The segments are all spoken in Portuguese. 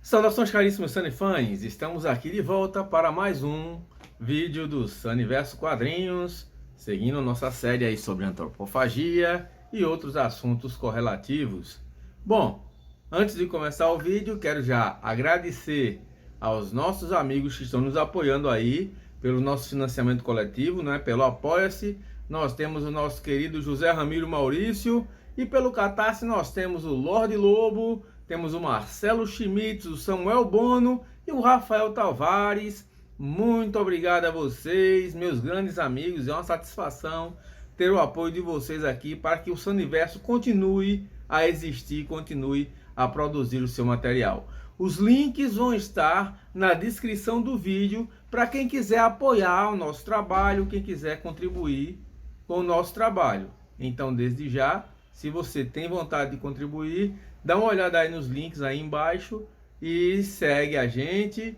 Saudações caríssimos Sunnyfãs, estamos aqui de volta para mais um vídeo do Sunnyverso Quadrinhos, seguindo nossa série aí sobre antropofagia e outros assuntos correlativos. Bom, antes de começar o vídeo, quero já agradecer aos nossos amigos que estão nos apoiando aí pelo nosso financiamento coletivo, né? Pelo Apoia-se. Nós temos o nosso querido José Ramiro Maurício e pelo Catarse nós temos o Lorde Lobo, temos o Marcelo Schmitz, o Samuel Bono e o Rafael Tavares. Muito obrigado a vocês, meus grandes amigos. É uma satisfação ter o apoio de vocês aqui para que o Sunnyverso continue a existir, continue a produzir o seu material. Os links vão estar na descrição do vídeo para quem quiser apoiar o nosso trabalho, quem quiser contribuir com o nosso trabalho. Então, desde já, se você tem vontade de contribuir, dá uma olhada aí nos links aí embaixo e segue a gente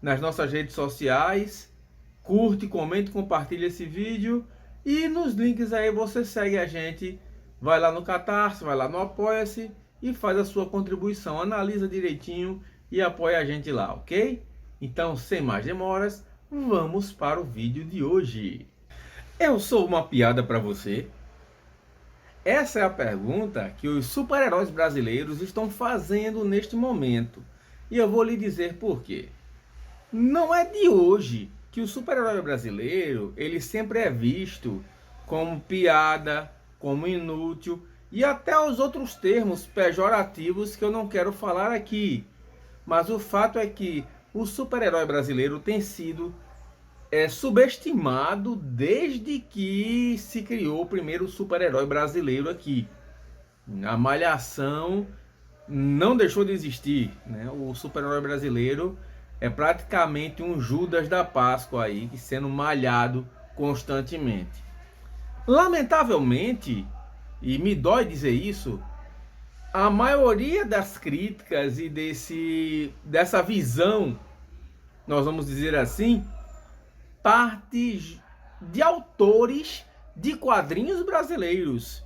nas nossas redes sociais, curte, comente, compartilha esse vídeo e nos links aí você segue a gente, vai lá no Catarse, vai lá no Apoia-se e faz a sua contribuição, analisa direitinho e apoia a gente lá, ok? Então, sem mais demoras, vamos para o vídeo de hoje. Eu sou uma piada para você? Essa é a pergunta que os super-heróis brasileiros estão fazendo neste momento. E eu vou lhe dizer por quê. Não é de hoje que o super-herói brasileiro, ele sempre é visto como piada, como inútil e até os outros termos pejorativos que eu não quero falar aqui. Mas o fato é que o super-herói brasileiro tem sido subestimado desde que se criou o primeiro super-herói brasileiro aqui. A Malhação não deixou de existir, né? O super-herói brasileiro é praticamente um Judas da Páscoa aí, sendo malhado constantemente. Lamentavelmente, e me dói dizer isso, a maioria das críticas e dessa visão, nós vamos dizer assim, parte de autores de quadrinhos brasileiros,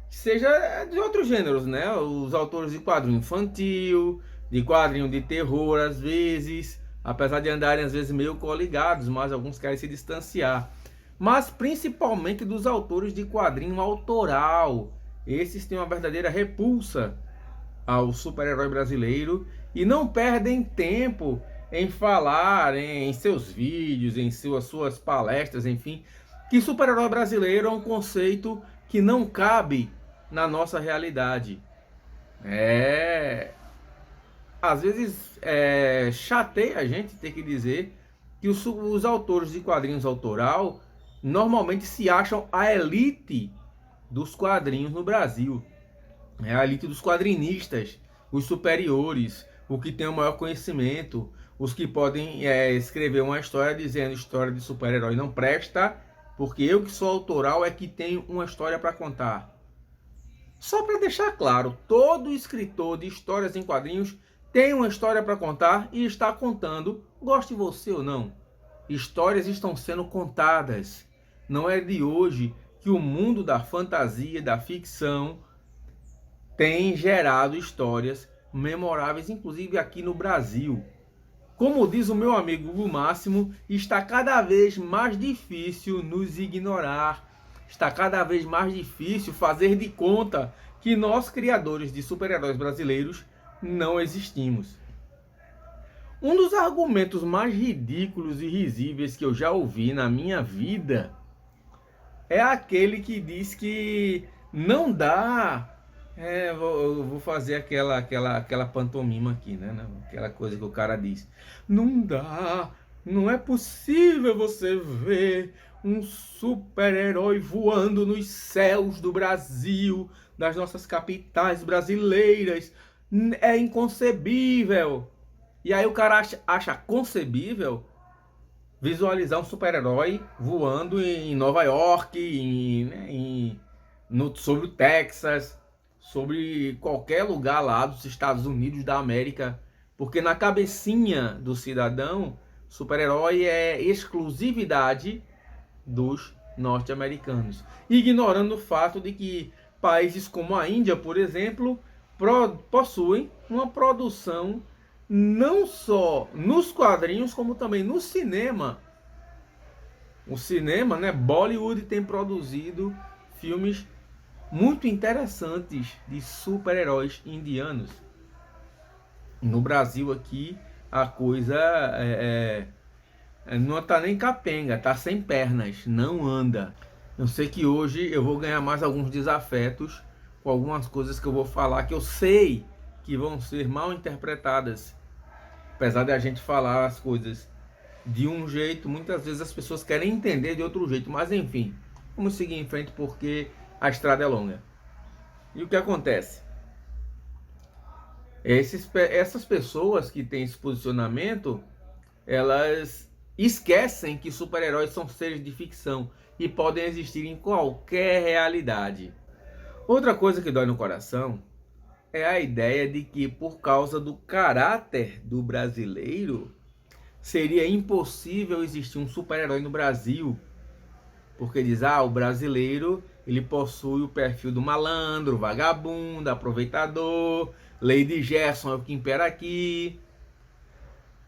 seja de outros gêneros, né? Os autores de quadrinho infantil, de quadrinho de terror, às vezes, apesar de andarem às vezes meio coligados, mas alguns querem se distanciar. Mas principalmente dos autores de quadrinho autoral. Esses têm uma verdadeira repulsa ao super-herói brasileiro e não perdem tempo em falar em seus vídeos, em suas palestras, enfim, que super-herói brasileiro é um conceito que não cabe na nossa realidade. Às vezes chateia a gente ter que dizer que os autores de quadrinhos autoral normalmente se acham a elite dos quadrinhos no Brasil. É a elite dos quadrinistas, os superiores, o que tem o maior conhecimento, os que podem escrever uma história dizendo história de super-herói não presta, porque eu que sou autoral é que tenho uma história para contar. Só para deixar claro, todo escritor de histórias em quadrinhos tem uma história para contar e está contando, goste você ou não. Histórias estão sendo contadas. Não é de hoje que o mundo da fantasia, da ficção, tem gerado histórias memoráveis, inclusive aqui no Brasil. Como diz o meu amigo Hugo Máximo, está cada vez mais difícil nos ignorar. Está cada vez mais difícil fazer de conta que nós, criadores de super-heróis brasileiros, não existimos. Um dos argumentos mais ridículos e risíveis que eu já ouvi na minha vida é aquele que diz que não dá. Eu vou fazer aquela pantomima aqui, né? Aquela coisa que o cara diz. Não dá, não é possível você ver um super-herói voando nos céus do Brasil, das nossas capitais brasileiras. É inconcebível. E aí o cara acha concebível visualizar um super-herói voando em Nova York, sobre o Texas, sobre qualquer lugar lá dos Estados Unidos da América, porque na cabecinha do cidadão, super-herói é exclusividade dos norte-americanos, ignorando o fato de que países como a Índia, por exemplo, possuem uma produção não só nos quadrinhos, como também no cinema. O cinema, né? Bollywood tem produzido filmes muito interessantes de super-heróis indianos. No Brasil aqui a coisa não tá nem capenga, tá sem pernas, não anda. Eu sei que hoje eu vou ganhar mais alguns desafetos com algumas coisas que eu vou falar que eu sei que vão ser mal interpretadas. Apesar de a gente falar as coisas de um jeito, muitas vezes as pessoas querem entender de outro jeito, mas enfim, vamos seguir em frente porque a estrada é longa. E o que acontece? Essas pessoas que têm esse posicionamento, elas esquecem que super-heróis são seres de ficção e podem existir em qualquer realidade. Outra coisa que dói no coração é a ideia de que, por causa do caráter do brasileiro, seria impossível existir um super-herói no Brasil. Porque diz, o brasileiro, ele possui o perfil do malandro, vagabundo, aproveitador, Lady Gerson é o que impera aqui,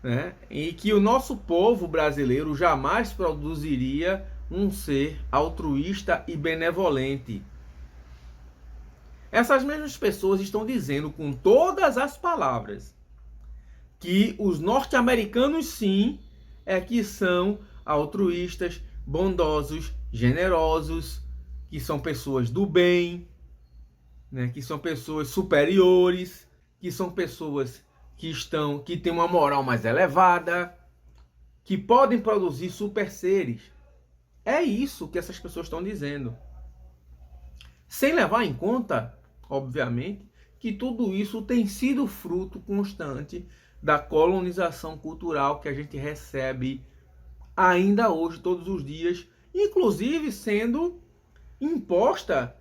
né? E que o nosso povo brasileiro jamais produziria um ser altruísta e benevolente. Essas mesmas pessoas estão dizendo com todas as palavras que os norte-americanos sim é que são altruístas, bondosos, generosos, que são pessoas do bem, né, que são pessoas superiores, que são pessoas que têm uma moral mais elevada, que podem produzir super seres. É isso que essas pessoas estão dizendo. Sem levar em conta, obviamente, que tudo isso tem sido fruto constante da colonização cultural que a gente recebe ainda hoje, todos os dias, inclusive sendo imposta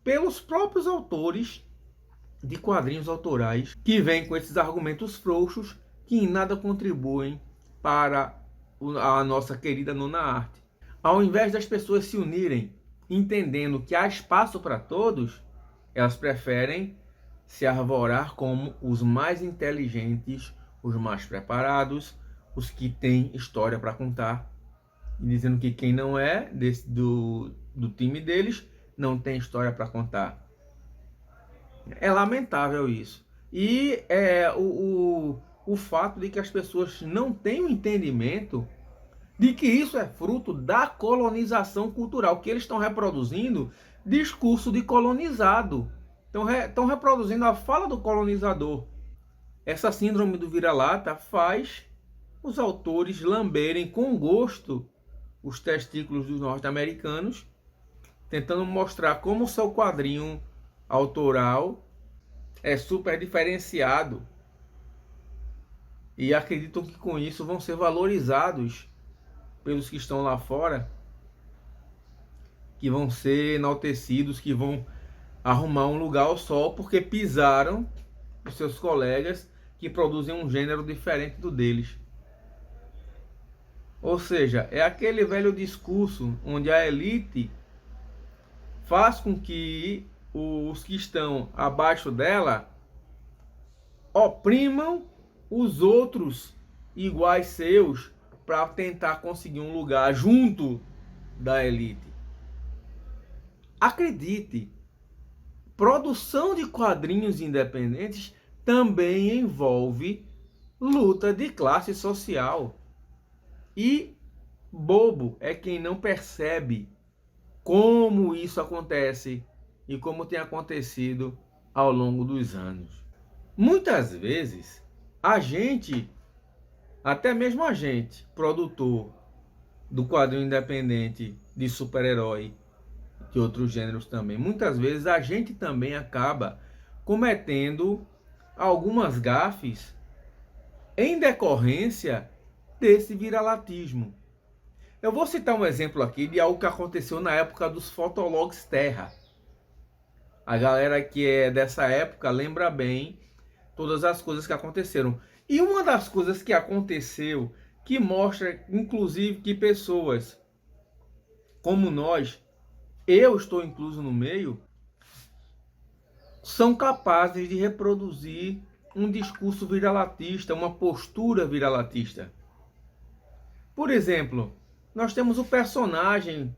pelos próprios autores de quadrinhos autorais, que vêm com esses argumentos frouxos que em nada contribuem para a nossa querida nona arte. Ao invés das pessoas se unirem, entendendo que há espaço para todos, elas preferem se arvorar como os mais inteligentes, os mais preparados, os que têm história para contar, dizendo que quem não é do time deles não tem história para contar. É lamentável isso. E o fato de que as pessoas não têm o entendimento de que isso é fruto da colonização cultural, que eles estão reproduzindo discurso de colonizado. Estão reproduzindo a fala do colonizador. Essa síndrome do vira-lata faz os autores lamberem com gosto os testículos dos norte-americanos, tentando mostrar como o seu quadrinho autoral é super diferenciado. E acreditam que com isso vão ser valorizados pelos que estão lá fora, que vão ser enaltecidos, que vão arrumar um lugar ao sol porque pisaram os seus colegas que produzem um gênero diferente do deles. Ou seja, é aquele velho discurso onde a elite faz com que os que estão abaixo dela oprimam os outros iguais seus para tentar conseguir um lugar junto da elite. Acredite, produção de quadrinhos independentes também envolve luta de classe social. E bobo é quem não percebe como isso acontece e como tem acontecido ao longo dos anos. Muitas vezes, a gente, até mesmo a gente, produtor do quadrinho independente de super-herói, de outros gêneros também, muitas vezes a gente também acaba cometendo algumas gafes em decorrência desse viralatismo. Eu vou citar um exemplo aqui de algo que aconteceu na época dos Fotologs Terra. A galera que é dessa época lembra bem todas as coisas que aconteceram. E uma das coisas que aconteceu, que mostra inclusive que pessoas como nós, eu estou incluso no meio, são capazes de reproduzir um discurso viralatista, uma postura viralatista. Por exemplo, nós temos o personagem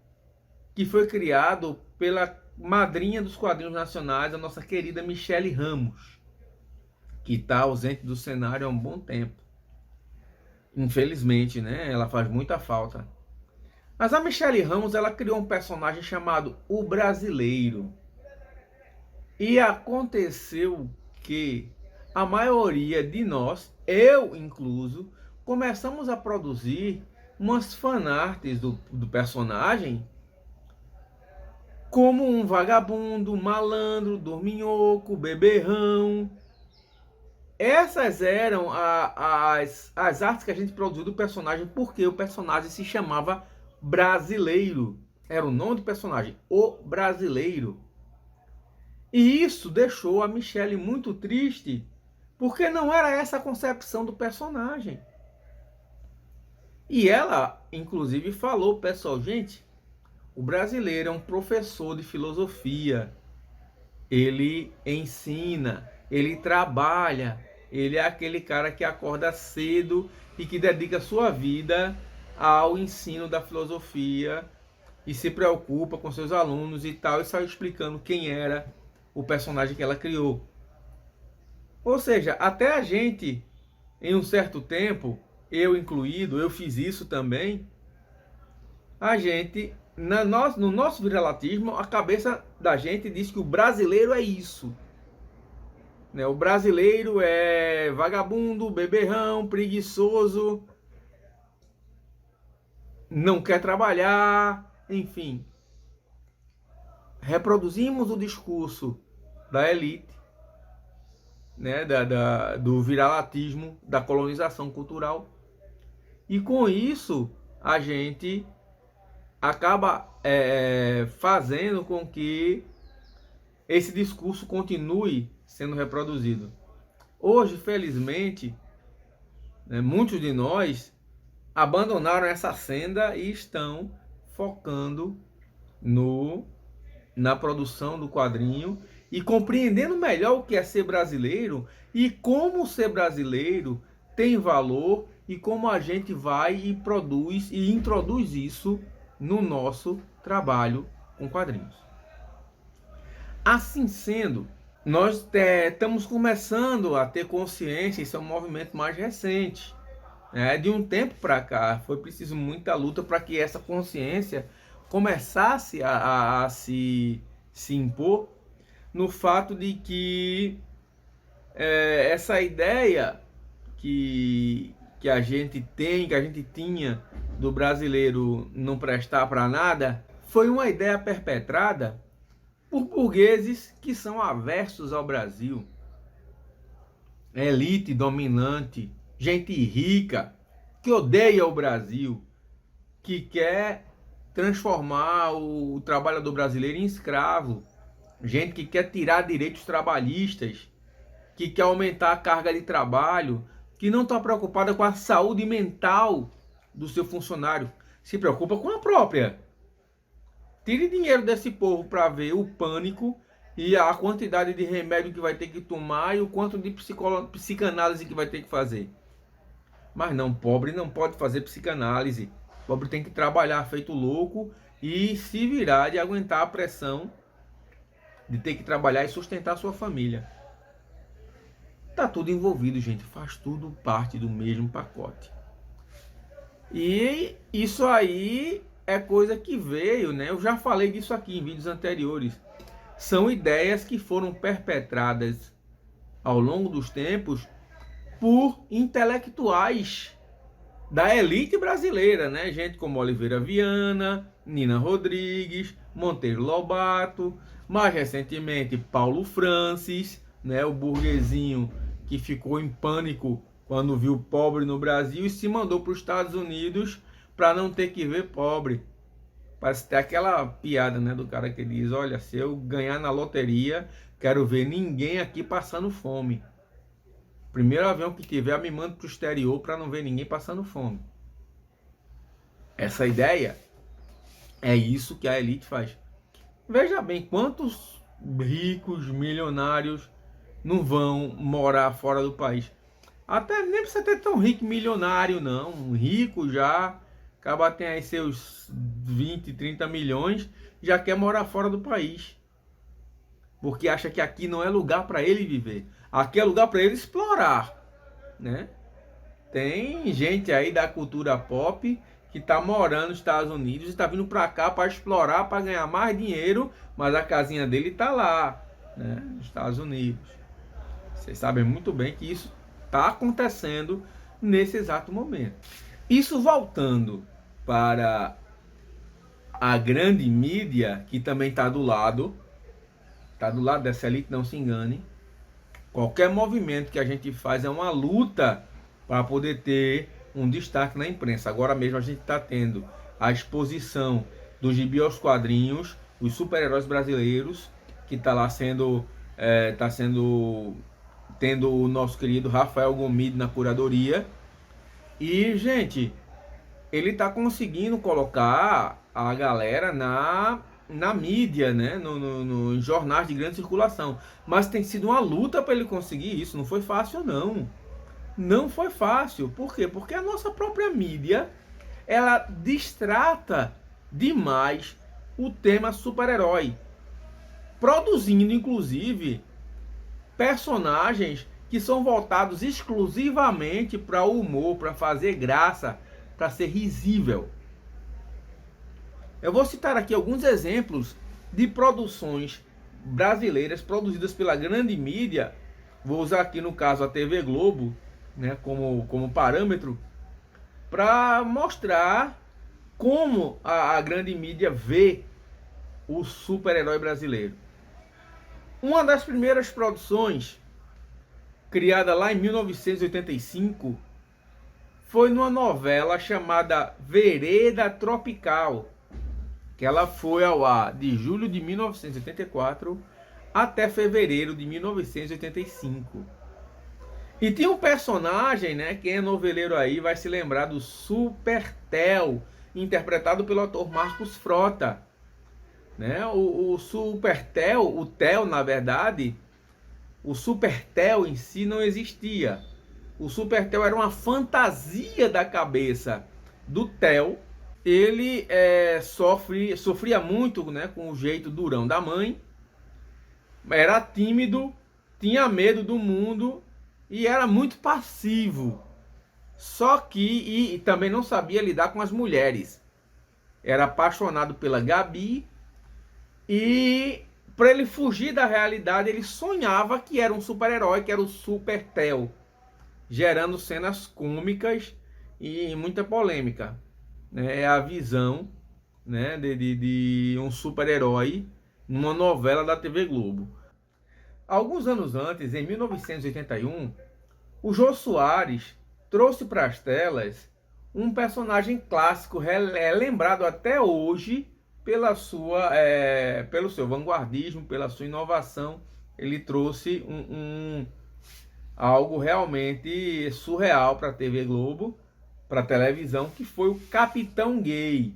que foi criado pela madrinha dos quadrinhos nacionais, a nossa querida Michele Ramos, que está ausente do cenário há um bom tempo. Infelizmente, né? Ela faz muita falta. Mas a Michele Ramos, ela criou um personagem chamado O Brasileiro. E aconteceu que a maioria de nós, eu incluso, começamos a produzir umas fanarts do personagem como um vagabundo, malandro, dorminhoco, beberrão. Essas eram as artes que a gente produziu do personagem, porque o personagem se chamava Brasileiro. Era o nome do personagem, O Brasileiro. E isso deixou a Michele muito triste, porque não era essa a concepção do personagem. E ela, inclusive, falou, pessoal, gente, o brasileiro é um professor de filosofia. Ele ensina, ele trabalha, ele é aquele cara que acorda cedo e que dedica sua vida ao ensino da filosofia e se preocupa com seus alunos e tal, e saiu explicando quem era o personagem que ela criou. Ou seja, até a gente, em um certo tempo, eu incluído, eu fiz isso também, a gente, no nosso viralatismo, a cabeça da gente diz que o brasileiro é isso. Né? O brasileiro é vagabundo, beberrão, preguiçoso, não quer trabalhar, enfim. Reproduzimos o discurso da elite, né, do viralatismo, da colonização cultural. E com isso, a gente acaba fazendo com que esse discurso continue sendo reproduzido. Hoje, felizmente, né, muitos de nós abandonaram essa senda e estão focando na produção do quadrinho e compreendendo melhor o que é ser brasileiro e como ser brasileiro tem valor e como a gente vai e produz e introduz isso no nosso trabalho com quadrinhos. Assim sendo, nós estamos começando a ter consciência, isso é um movimento mais recente. De um tempo para cá, foi preciso muita luta para que essa consciência começasse a se impor, no fato de que essa ideia que a gente tem, que a gente tinha do brasileiro não prestar para nada, foi uma ideia perpetrada por burgueses que são aversos ao Brasil. Elite dominante, gente rica, que odeia o Brasil, que quer transformar o trabalhador brasileiro em escravo, gente que quer tirar direitos trabalhistas, que quer aumentar a carga de trabalho, que não está preocupada com a saúde mental do seu funcionário, se preocupa com a própria. Tire dinheiro desse povo para ver o pânico e a quantidade de remédio que vai ter que tomar e o quanto de psicanálise que vai ter que fazer. Mas não, pobre não pode fazer psicanálise. Pobre tem que trabalhar feito louco e se virar de aguentar a pressão de ter que trabalhar e sustentar a sua família. Tá tudo envolvido, gente. Faz tudo parte do mesmo pacote. E isso aí é coisa que veio, né? Eu já falei disso aqui em vídeos anteriores. São ideias que foram perpetradas ao longo dos tempos por intelectuais da elite brasileira, né? Gente como Oliveira Viana, Nina Rodrigues, Monteiro Lobato, mais recentemente Paulo Francis, né? O burguesinho que ficou em pânico quando viu pobre no Brasil e se mandou para os Estados Unidos para não ter que ver pobre. Parece ter aquela piada, né, do cara que diz: olha, se eu ganhar na loteria, quero ver ninguém aqui passando fome. Primeiro avião que tiver, me manda para o exterior para não ver ninguém passando fome. Essa ideia é isso que a elite faz. Veja bem, quantos ricos, milionários não vão morar fora do país. Até nem precisa ter tão rico, milionário, não. Rico já, acaba tem aí seus 20, 30 milhões, já quer morar fora do país. Porque acha que aqui não é lugar para ele viver. Aqui é lugar para ele explorar, né? Tem gente aí da cultura pop que tá morando nos Estados Unidos e tá vindo para cá para explorar, para ganhar mais dinheiro, mas a casinha dele tá lá, né? Nos Estados Unidos. Vocês sabem muito bem que isso está acontecendo nesse exato momento. Isso voltando para a grande mídia, que também está do lado dessa elite, não se engane. Qualquer movimento que a gente faz é uma luta para poder ter um destaque na imprensa. Agora mesmo a gente está tendo a exposição do gibi aos quadrinhos, os super-heróis brasileiros, que está lá tendo o nosso querido Rafael Gomide na curadoria. E, gente, ele está conseguindo colocar a galera na mídia, né? Nos jornais de grande circulação. Mas tem sido uma luta para ele conseguir isso. Não foi fácil, não. Não foi fácil. Por quê? Porque a nossa própria mídia, ela distrata demais o tema super-herói, produzindo, inclusive, personagens que são voltados exclusivamente para o humor, para fazer graça, para ser risível. Eu vou citar aqui alguns exemplos de produções brasileiras produzidas pela grande mídia. Vou usar aqui no caso a TV Globo, né, como parâmetro, para mostrar como a grande mídia vê o super-herói brasileiro. Uma das primeiras produções, criada lá em 1985, foi numa novela chamada Vereda Tropical, que ela foi ao ar de julho de 1984 até fevereiro de 1985. E tinha um personagem, né? Quem é noveleiro aí vai se lembrar do Super Theo, interpretado pelo ator Marcos Frota. Né? O Super Theo, o Theo, na verdade, o Super Theo em si não existia. O Super Theo era uma fantasia da cabeça do Theo. Ele sofria muito, né, com o jeito durão da mãe. Era tímido, tinha medo do mundo e era muito passivo. Só que e também não sabia lidar com as mulheres. Era apaixonado pela Gabi. E para ele fugir da realidade, ele sonhava que era um super-herói, que era o Super Theo, gerando cenas cômicas e muita polêmica. É a visão, né, de um super-herói numa novela da TV Globo. Alguns anos antes, em 1981, o Jô Soares trouxe para as telas um personagem clássico, lembrado até hoje pelo seu vanguardismo, pela sua inovação. Ele trouxe algo realmente surreal para a TV Globo, para a televisão, que foi o Capitão Gay.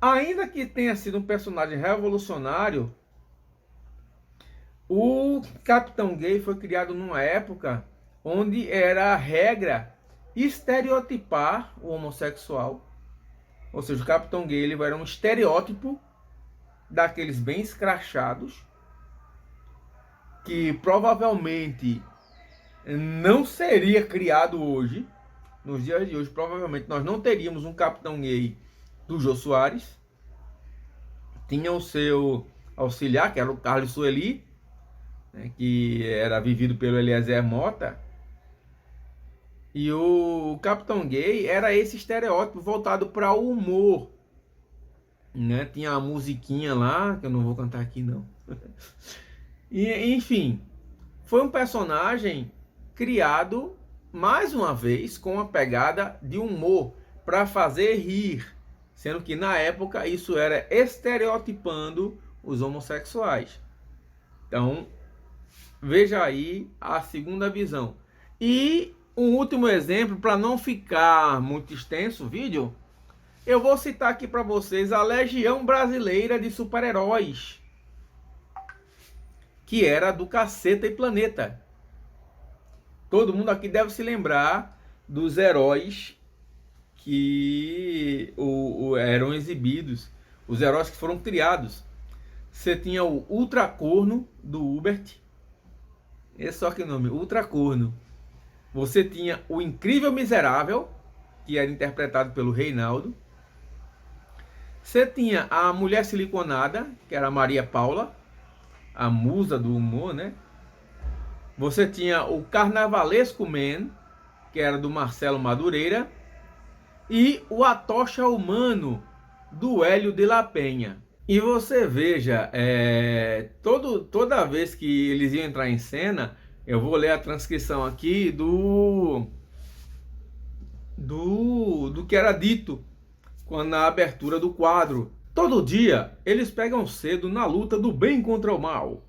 Ainda que tenha sido um personagem revolucionário, o Capitão Gay foi criado numa época onde era a regra estereotipar o homossexual. Ou seja, o Capitão Gay ele era um estereótipo daqueles bem escrachados, que provavelmente não seria criado hoje. Nos dias de hoje, provavelmente nós não teríamos um Capitão Gay do Jô Soares. Tinha o seu auxiliar, que era o Carlos Sueli, né, que era vivido pelo Eliezer Mota. E o Capitão Gay era esse estereótipo voltado para o humor, né? Tinha a musiquinha lá, que eu não vou cantar aqui não. E, enfim, foi um personagem criado, mais uma vez, com uma pegada de humor, para fazer rir. Sendo que na época isso era estereotipando os homossexuais. Então, veja aí a segunda visão. E um último exemplo, para não ficar muito extenso o vídeo, eu vou citar aqui para vocês a Legião Brasileira de Super-Heróis, que era do Caceta e Planeta. Todo mundo aqui deve se lembrar dos heróis que eram exibidos, os heróis que foram criados. Você tinha o Ultracorno do Hubert, esse só que nome, Ultracorno. Você tinha o Incrível Miserável, que era interpretado pelo Reinaldo. Você tinha a Mulher Siliconada, que era a Maria Paula, a musa do humor, né? Você tinha o Carnavalesco Man, que era do Marcelo Madureira, e o Atocha Humano, do Hélio de la Penha. E você veja, toda vez que eles iam entrar em cena, eu vou ler a transcrição aqui do que era dito quando na abertura do quadro. Todo dia eles pegam cedo na luta do bem contra o mal,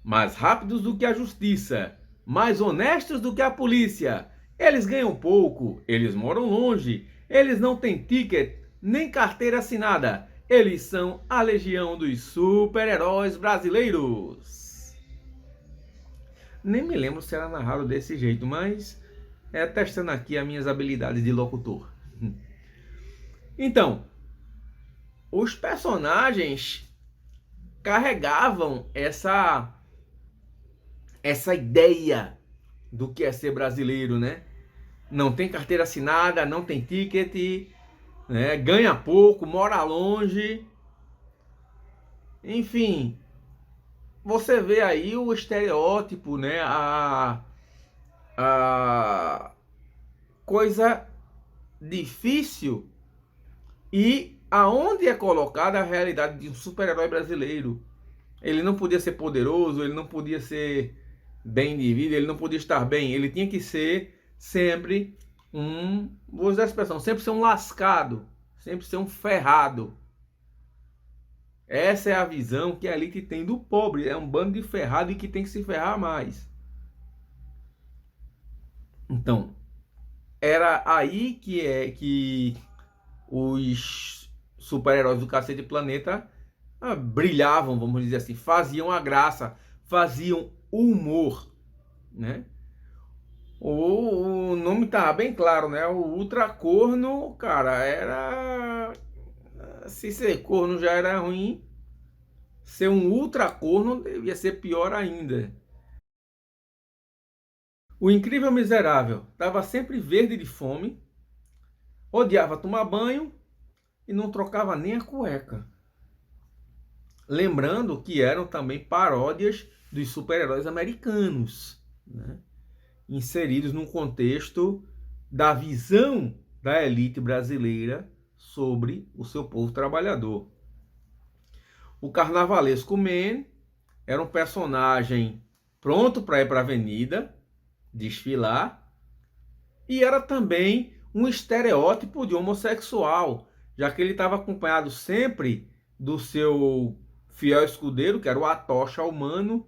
mais rápidos do que a justiça, mais honestos do que a polícia. Eles ganham pouco, eles moram longe, eles não têm ticket nem carteira assinada. Eles são a legião dos super-heróis brasileiros. Nem me lembro se era narrado desse jeito, mas testando aqui as minhas habilidades de locutor. Então, os personagens carregavam essa ideia do que é ser brasileiro, né? Não tem carteira assinada, não tem ticket, né? Ganha pouco, mora longe. Enfim, você vê aí o estereótipo, né? A coisa difícil e aonde é colocada a realidade de um super-herói brasileiro. Ele não podia ser poderoso, ele não podia ser bem de vida, ele não podia estar bem, ele tinha que ser sempre vou usar a expressão, sempre ser um lascado, sempre ser um ferrado. Essa é a visão que a elite tem do pobre, é um bando de ferrado e que tem que se ferrar mais. Então, era aí que os super-heróis do Cacete Planeta brilhavam, vamos dizer assim, faziam a graça, faziam o humor, né? O nome estava bem claro, né? O Ultracorno, cara, era... Se ser corno já era ruim, ser um ultracorno devia ser pior ainda. O Incrível Miserável estava sempre verde de fome, odiava tomar banho e não trocava nem a cueca. Lembrando que eram também paródias dos super-heróis americanos, né? Inseridos num contexto da visão da elite brasileira sobre o seu povo trabalhador. O Carnavalesco Man era um personagem pronto para ir para a avenida, desfilar, e era também um estereótipo de homossexual, já que ele estava acompanhado sempre do seu fiel escudeiro, que era o Atocha Humano,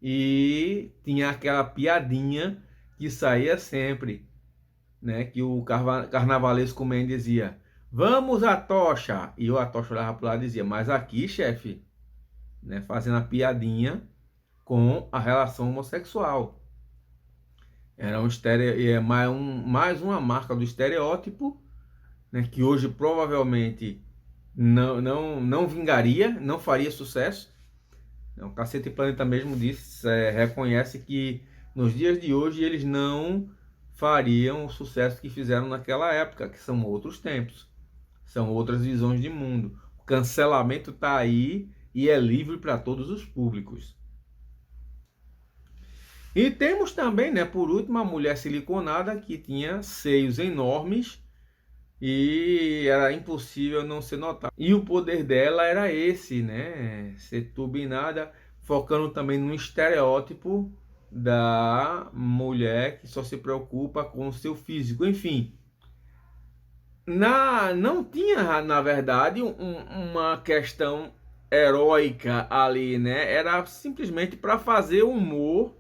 e tinha aquela piadinha que saía sempre, né? Que o Carnavalesco Man dizia: "Vamos, Atocha!" E o Atocha olhava para lá e dizia: "Mas aqui, chefe", né? Fazendo a piadinha com a relação homossexual. Era mais uma marca do estereótipo, né? Que hoje provavelmente não vingaria, não faria sucesso. O Cacete Planeta mesmo reconhece que nos dias de hoje eles não fariam o sucesso que fizeram naquela época, que são outros tempos, são outras visões de mundo. O cancelamento está aí e é livre para todos os públicos. E temos também, né, por último, a Mulher Siliconada, que tinha seios enormes e era impossível não ser notado. E o poder dela era esse, né? Ser turbinada, focando também no estereótipo da mulher que só se preocupa com o seu físico. Enfim, não tinha, na verdade, uma questão heróica ali, né? Era simplesmente para fazer humor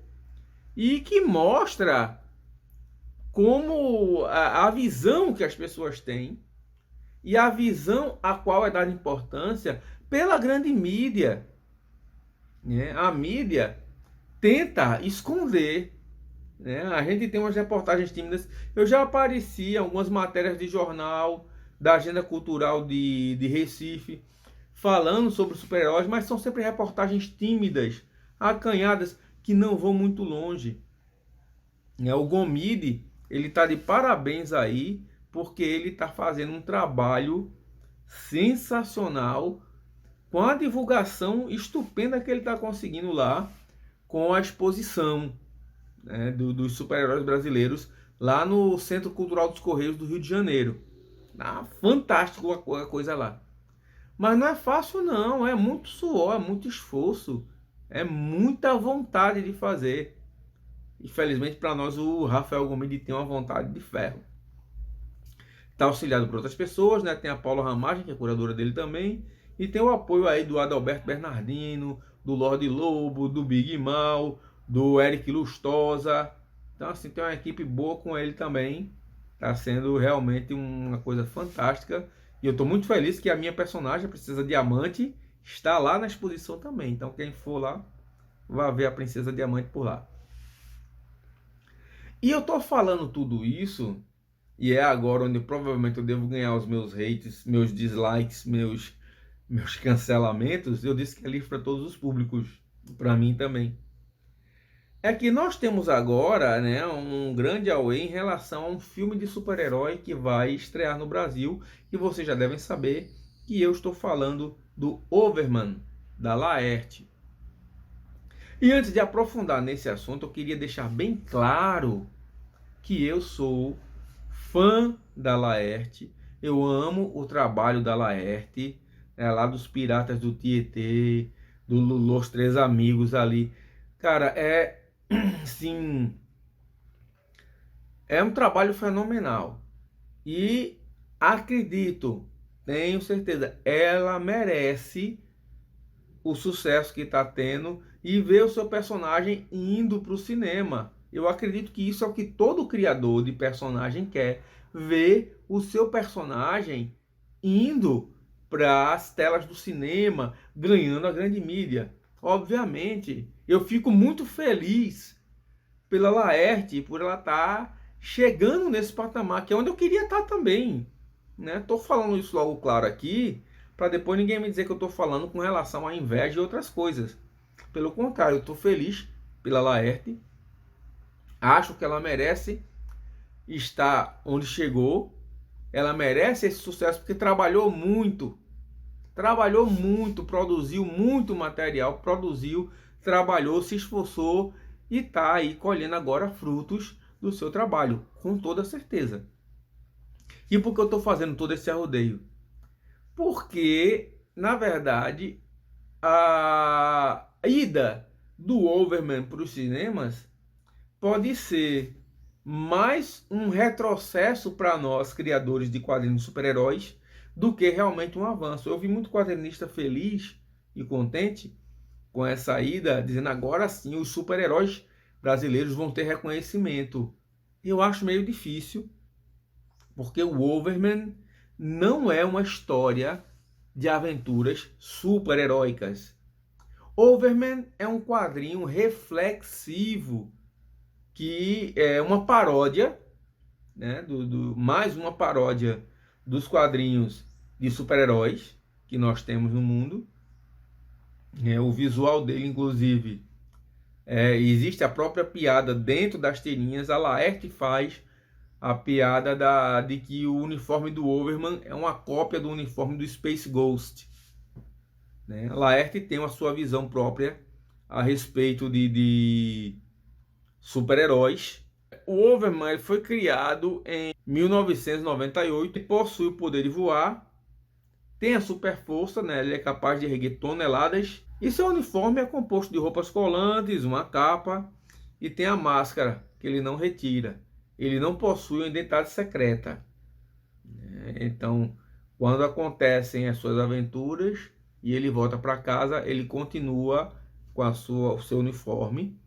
e que mostra como a visão que as pessoas têm e a visão a qual é dada importância pela grande mídia. né? A mídia tenta esconder, né? A gente tem umas reportagens tímidas. Eu já apareci em algumas matérias de jornal, da agenda cultural de Recife, falando sobre super-heróis, mas são sempre reportagens tímidas, acanhadas, que não vão muito longe. O Gomide, ele está de parabéns aí, porque ele está fazendo um trabalho sensacional com a divulgação estupenda que ele está conseguindo lá com a exposição, né, dos super-heróis brasileiros lá no Centro Cultural dos Correios do Rio de Janeiro. Fantástico a coisa lá. Mas não é fácil não, é muito suor, é muito esforço, é muita vontade de fazer. Infelizmente para nós o Rafael Gomes tem uma vontade de ferro. Está auxiliado por outras pessoas, né? Tem a Paula Ramagem, que é curadora dele também, e tem o apoio aí do Adalberto Bernardino, do Lorde Lobo, do Big Mal, do Eric Lustosa. Então assim, tem uma equipe boa com ele também. Está sendo realmente uma coisa fantástica. E eu estou muito feliz que a minha personagem, a Princesa Diamante, está lá na exposição também. Então quem for lá, vai ver a Princesa Diamante por lá. E eu estou falando tudo isso, e é agora onde provavelmente eu devo ganhar os meus hates, meus dislikes, meus cancelamentos. Eu disse que é livre para todos os públicos, para mim também. É que nós temos agora, né, um grande auê em relação a um filme de super-herói que vai estrear no Brasil, e vocês já devem saber que eu estou falando do Overman, da Laerte. E antes de aprofundar nesse assunto, eu queria deixar bem claro que eu sou fã da Laerte, eu amo o trabalho da Laerte, lá dos Piratas do Tietê, do Los Três Amigos ali. Cara, sim, é um trabalho fenomenal. E acredito, tenho certeza, ela merece o sucesso que está tendo e ver o seu personagem indo para o cinema. Eu acredito que isso é o que todo criador de personagem quer, ver o seu personagem indo para as telas do cinema, ganhando a grande mídia. Obviamente, eu fico muito feliz pela Laerte, por ela estar chegando nesse patamar, que é onde eu queria estar também. Estou falando isso logo claro aqui, para depois ninguém me dizer que eu estou falando com relação à inveja e outras coisas. Pelo contrário, eu estou feliz pela Laerte. Acho que ela merece estar onde chegou. Ela merece esse sucesso porque trabalhou muito, produziu muito material, trabalhou, se esforçou e está aí colhendo agora frutos do seu trabalho, com toda certeza. E por que eu estou fazendo todo esse arrodeio? Porque, na verdade, a ida do Overman para os cinemas pode ser mais um retrocesso para nós, criadores de quadrinhos de super-heróis, do que realmente um avanço. Eu vi muito quadrinista feliz e contente com essa ida, dizendo agora sim os super-heróis brasileiros vão ter reconhecimento. Eu acho meio difícil, porque o Overman não é uma história de aventuras super-heróicas. Overman é um quadrinho reflexivo, que é uma paródia, né, mais uma paródia dos quadrinhos de super-heróis que nós temos no mundo. O visual dele, inclusive, existe a própria piada dentro das tirinhas. A Laerte faz a piada de que o uniforme do Overman é uma cópia do uniforme do Space Ghost. A Laerte tem a sua visão própria a respeito de super-heróis. O Overman foi criado em 1998 e possui o poder de voar, tem a super força, né? Ele é capaz de erguer toneladas, e seu uniforme é composto de roupas colantes, uma capa, e tem a máscara que ele não retira. Ele não possui uma identidade secreta. Então, quando acontecem as suas aventuras e ele volta para casa, ele continua com o seu uniforme.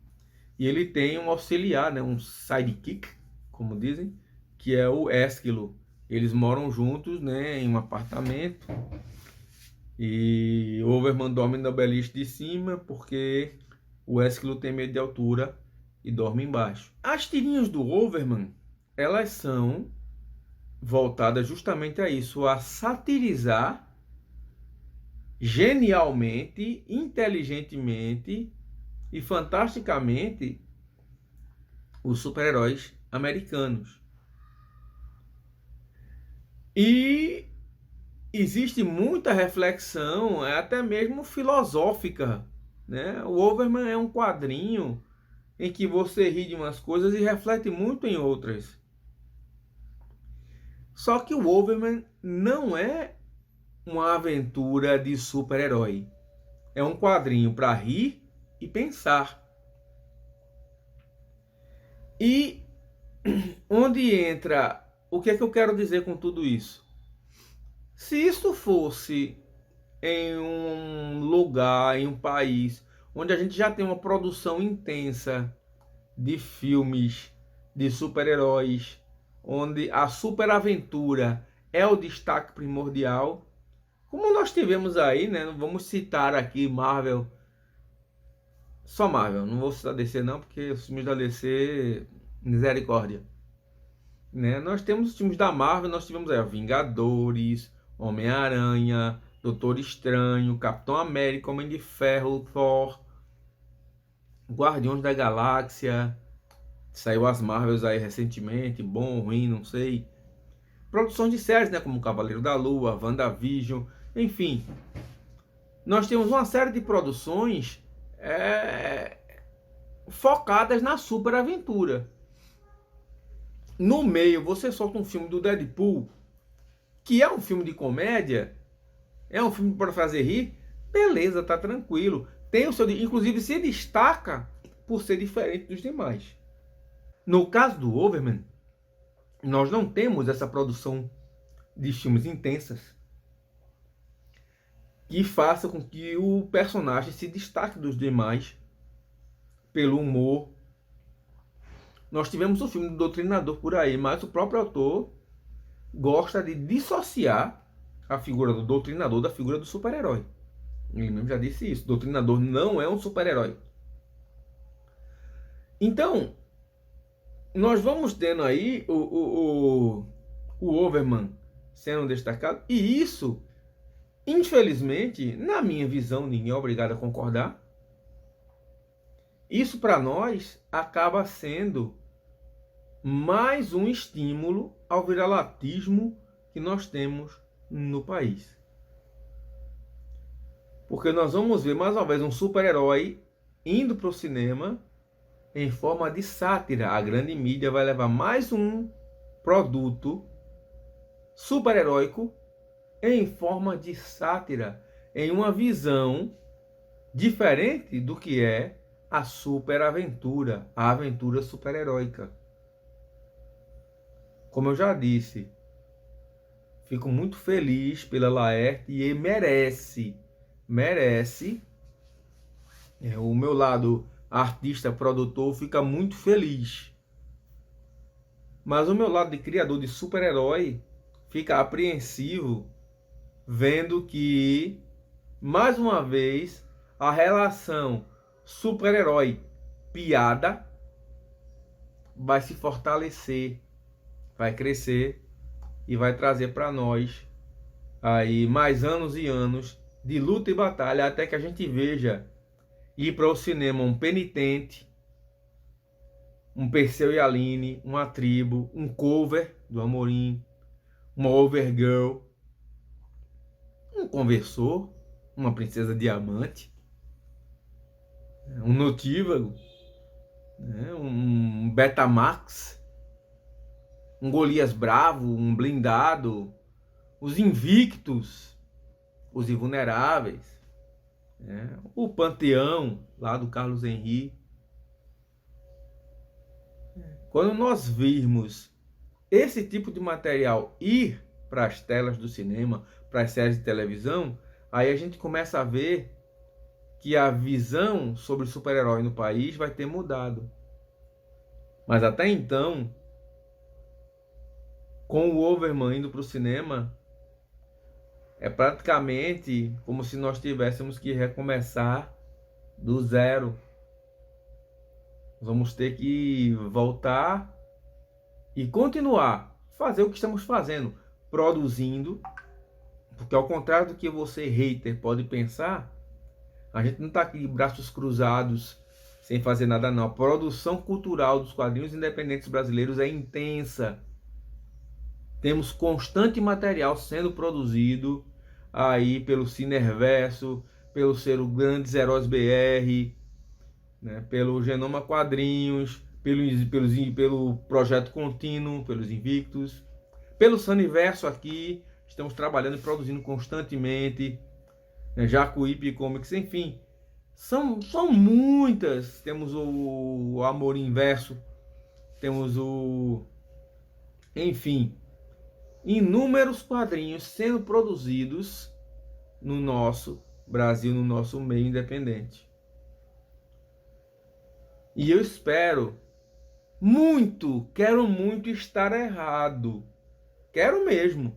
E ele tem um auxiliar, né, um sidekick, como dizem, que é o Esquilo. Eles moram juntos, né, em um apartamento. E o Overman dorme no beliche de cima porque o Esquilo tem medo de altura e dorme embaixo. As tirinhas do Overman, elas são voltadas justamente a isso, a satirizar genialmente, inteligentemente e fantasticamente os super-heróis americanos. E existe muita reflexão, até mesmo filosófica, né? O Overman é um quadrinho em que você ri de umas coisas e reflete muito em outras. Só que o Overman não é uma aventura de super-herói. É um quadrinho para rir e pensar. E onde entra, o que é que eu quero dizer com tudo isso? Se isso fosse em um lugar, em um país, onde a gente já tem uma produção intensa de filmes de super-heróis, onde a superaventura é o destaque primordial, como nós tivemos aí, né? Vamos citar aqui Marvel, só Marvel, não vou citar DC não, porque os filmes da DC, misericórdia. Né? Nós temos os filmes da Marvel, nós tivemos aí Vingadores, Homem-Aranha, Doutor Estranho, Capitão América, Homem de Ferro, Thor, Guardiões da Galáxia, saiu as Marvels aí recentemente, bom, ruim, não sei. Produções de séries, né, como Cavaleiro da Lua, WandaVision, enfim. Nós temos uma série de produções focadas na superaventura. No meio, você solta um filme do Deadpool, que é um filme de comédia, é um filme para fazer rir, beleza, tá tranquilo. Tem o seu, inclusive se destaca por ser diferente dos demais. No caso do Overman, nós não temos essa produção de filmes intensas que faça com que o personagem se destaque dos demais pelo humor. Nós tivemos o filme do Doutrinador por aí, mas o próprio autor gosta de dissociar a figura do Doutrinador da figura do super-herói. Ele mesmo já disse isso. O Doutrinador não é um super-herói. Então, nós vamos tendo aí o Overman sendo destacado. E isso, infelizmente, na minha visão, ninguém é obrigado a concordar. Isso para nós acaba sendo mais um estímulo ao viralatismo que nós temos no país. Porque nós vamos ver mais uma vez um super-herói indo para o cinema em forma de sátira. A grande mídia vai levar mais um produto super-heróico em forma de sátira, em uma visão diferente do que é a superaventura, a aventura super-heróica. Como eu já disse, fico muito feliz pela Laerte e merece. O meu lado artista, produtor, fica muito feliz. Mas o meu lado de criador de super-herói fica apreensivo vendo que, mais uma vez, a relação super-herói piada vai se fortalecer, vai crescer e vai trazer para nós aí mais anos e anos de luta e batalha até que a gente veja ir para o cinema um Penitente, um Perseu e Aline, uma Tribo, um Cover do Amorim, uma Overgirl, um Conversor, uma Princesa Diamante, um Notívago, né? Um Betamax, um Golias Bravo, um Blindado, os Invictos, os Invulneráveis, né? O Panteão, lá do Carlos Henry. Quando nós virmos esse tipo de material ir para as telas do cinema, para as séries de televisão, aí a gente começa a ver que a visão sobre super-herói no país vai ter mudado. Mas até então, com o Overman indo para o cinema, É praticamente como se nós tivéssemos que recomeçar do zero. Vamos ter que voltar e continuar fazer o que estamos fazendo, produzindo, porque ao contrário do que você, hater, pode pensar, a gente não está aqui de braços cruzados sem fazer nada não. A produção cultural dos quadrinhos independentes brasileiros é intensa. Temos constante material sendo produzido aí pelo Cineverso, pelo Selo Grandes Heróis BR, né, pelo Genoma Quadrinhos, pelo Projeto Contínuo, pelos Invictus, pelo Saniverso aqui, estamos trabalhando e produzindo constantemente, né, Jacuípe Comics, enfim, são muitas. Temos o Amor Inverso, temos enfim, inúmeros quadrinhos sendo produzidos no nosso Brasil, no nosso meio independente. E eu espero muito, quero muito estar errado. Quero mesmo.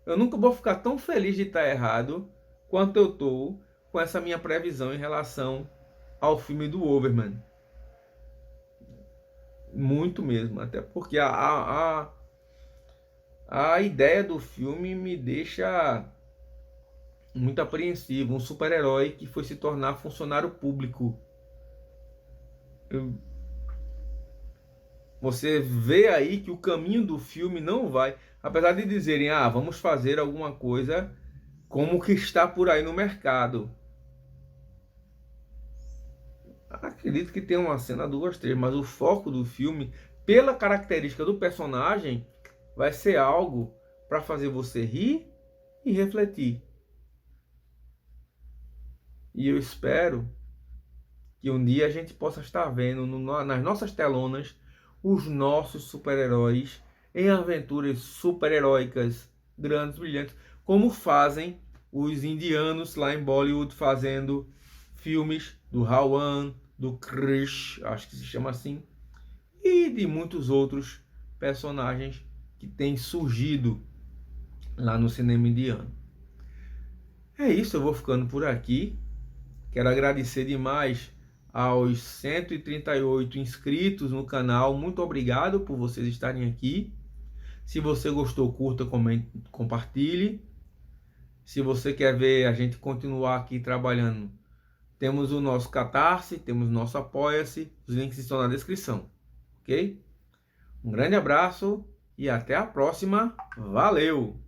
Eu nunca vou ficar tão feliz de estar errado quanto eu estou com essa minha previsão em relação ao filme do Overman. Muito mesmo, até porque a ideia do filme me deixa muito apreensivo. Um super-herói que foi se tornar funcionário público. Você vê aí que o caminho do filme não vai, apesar de dizerem, vamos fazer alguma coisa como que está por aí no mercado. Acredito que tem uma cena, duas, três, mas o foco do filme, pela característica do personagem, vai ser algo para fazer você rir e refletir. E eu espero que um dia a gente possa estar vendo nas nossas telonas os nossos super-heróis em aventuras super-heróicas, grandes, brilhantes, como fazem os indianos lá em Bollywood, fazendo filmes do Rawan, do Krish, acho que se chama assim, e de muitos outros personagens que têm surgido lá no cinema indiano. É isso, eu vou ficando por aqui. Quero agradecer demais aos 138 inscritos no canal. Muito obrigado por vocês estarem aqui. Se você gostou, curta, comente, compartilhe. Se você quer ver a gente continuar aqui trabalhando, temos o nosso Catarse, temos o nosso Apoia-se. Os links estão na descrição. Ok? Um grande abraço e até a próxima. Valeu!